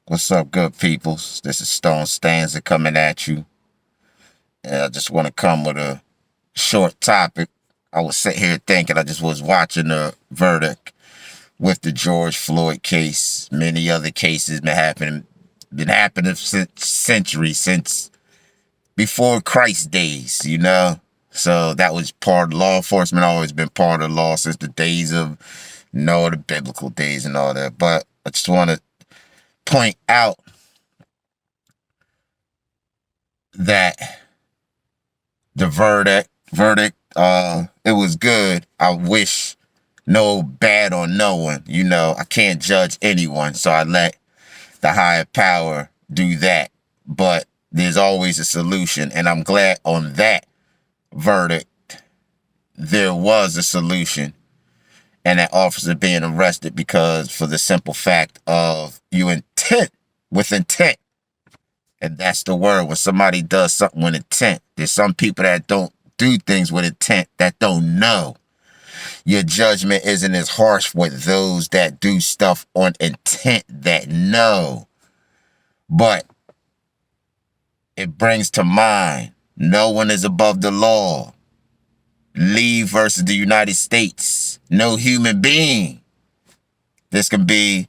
What's up, good peoples? This is Stone Stanza coming at you. And I just want to come with a short topic. I was sitting here thinking, I just was watching the verdict with the George Floyd case. Many other cases been happening since centuries, since before Christ's days, So that was part of law enforcement, always been part of law since the days of Noah, the biblical days and all that. But I just want to point out that the verdict, it was good. I wish no bad on no one. I can't judge anyone, so I let the higher power do that. But there's always a solution, and I'm glad on that verdict there was a solution, and that officer being arrested because for the simple fact of with intent. And that's the word. When somebody does something with intent, there's some people that don't do things with intent that don't know. Your judgment isn't as harsh with those that do stuff on intent that know. But it brings to mind, no one is above the law. Lee versus the United States. No human being. This can be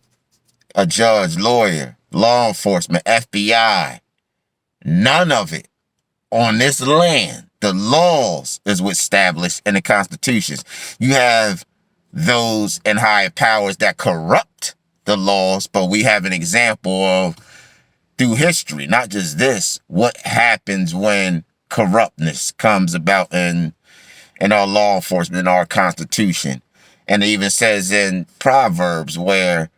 a judge, lawyer, law enforcement, FBI. None of it on this land. The laws is what's established in the constitutions. You have those in higher powers that corrupt the laws, but we have an example of through history, not just this, what happens when corruptness comes about in our law enforcement, in our constitution. And it even says in Proverbs where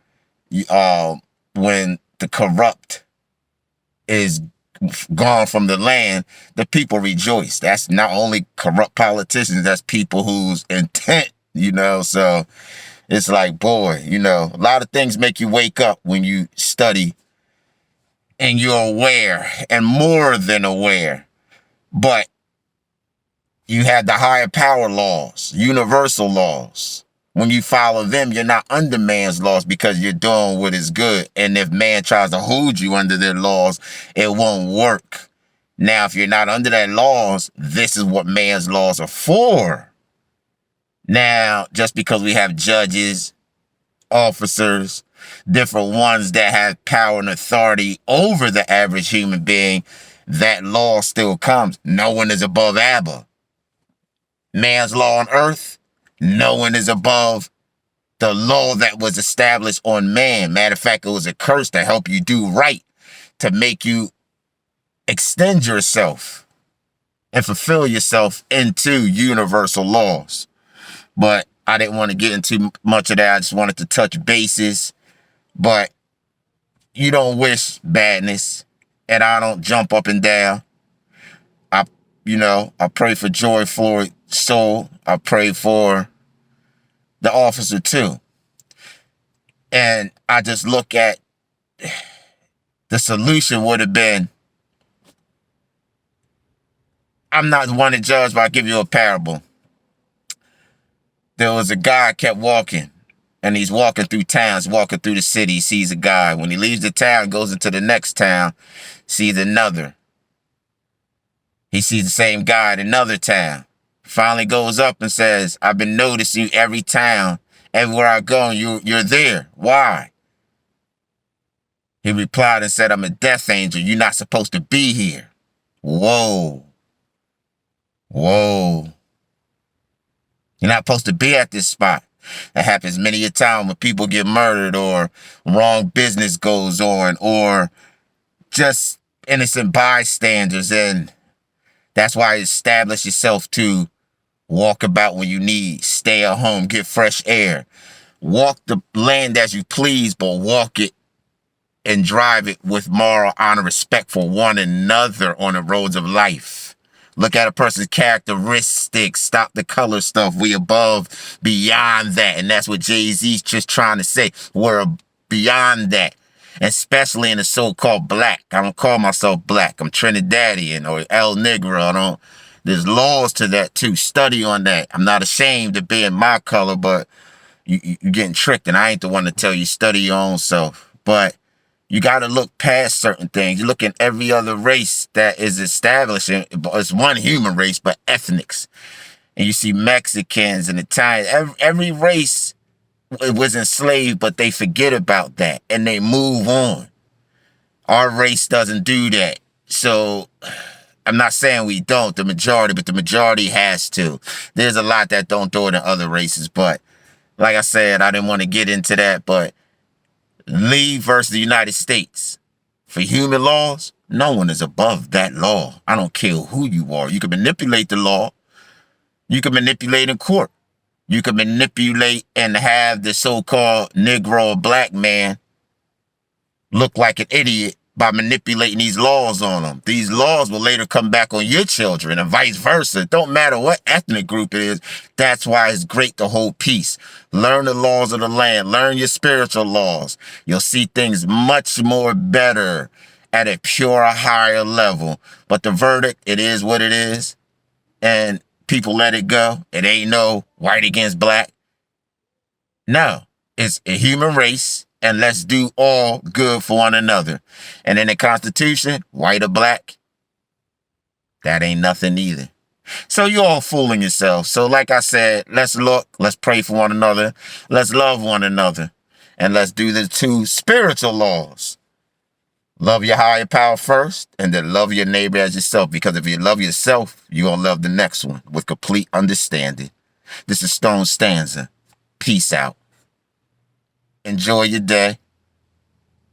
when the corrupt is gone from the land, the people rejoice. That's not only corrupt politicians, that's people whose intent, so it's like, boy, a lot of things make you wake up when you study and you're aware and more than aware. But you have the higher power laws, universal laws. When you follow them, you're not under man's laws because you're doing what is good. And if man tries to hold you under their laws, it won't work. Now, if you're not under their laws, this is what man's laws are for. Now, just because we have judges, officers, different ones that have power and authority over the average human being, that law still comes. No one is above Abba. Man's law on earth, no one is above the law that was established on man. Matter of fact, it was a curse to help you do right, to make you extend yourself and fulfill yourself into universal laws. But I didn't want to get into much of that. I just wanted to touch bases. But you don't wish badness, and I don't jump up and down. I pray for George Floyd's soul. I pray for the officer too. And I just look at the solution would have been, I'm not one to judge, but I'll give you a parable. There was a guy kept walking, and he's walking through towns, walking through the city, he sees a guy. When he leaves the town, goes into the next town, sees another. He sees the same guy in another town. Finally goes up and says, I've been noticing you every town. Everywhere I go, you're there. Why? He replied and said, I'm a death angel. You're not supposed to be here. Whoa. Whoa. You're not supposed to be at this spot. That happens many a time when people get murdered or wrong business goes on or just innocent bystanders. And that's why you establish yourself to walk about when you need, stay at home, get fresh air. Walk the land as you please, but walk it and drive it with moral honor, respect for one another on the roads of life. Look at a person's characteristics. Stop the color stuff. We above, beyond that. And that's what Jay-Z's just trying to say. We're beyond that. Especially in the so-called black. I don't call myself black. I'm Trinidadian or El Negro. There's laws to that too. Study on that. I'm not ashamed of being my color, but you're getting tricked. And I ain't the one to tell you study your own self. But You got to look past certain things. You look at every other race that is establishing, it's one human race, but ethnics. And you see Mexicans and Italians. Every race was enslaved, but they forget about that and they move on. Our race doesn't do that. So I'm not saying we don't, the majority, but the majority has to. There's a lot that don't do it in other races, but like I said, I didn't want to get into that, but Lee versus the United States. For human laws, no one is above that law. I don't care who you are. You can manipulate the law. You can manipulate in court. You can manipulate and have the so-called Negro or black man look like an idiot by manipulating these laws on them. These laws will later come back on your children and vice versa. It don't matter what ethnic group it is. That's why it's great to hold peace. Learn the laws of the land. Learn your spiritual laws. You'll see things much more better at a pure, higher level. But the verdict, it is what it is. And people let it go. It ain't no white against black. No, it's a human race. And let's do all good for one another. And in the Constitution, white or black, that ain't nothing either. So you're all fooling yourself. So like I said, let's look, let's pray for one another, let's love one another, and let's do the two spiritual laws. Love your higher power first, and then love your neighbor as yourself. Because if you love yourself, you're going to love the next one with complete understanding. This is Stone Stanza. Peace out. Enjoy your day.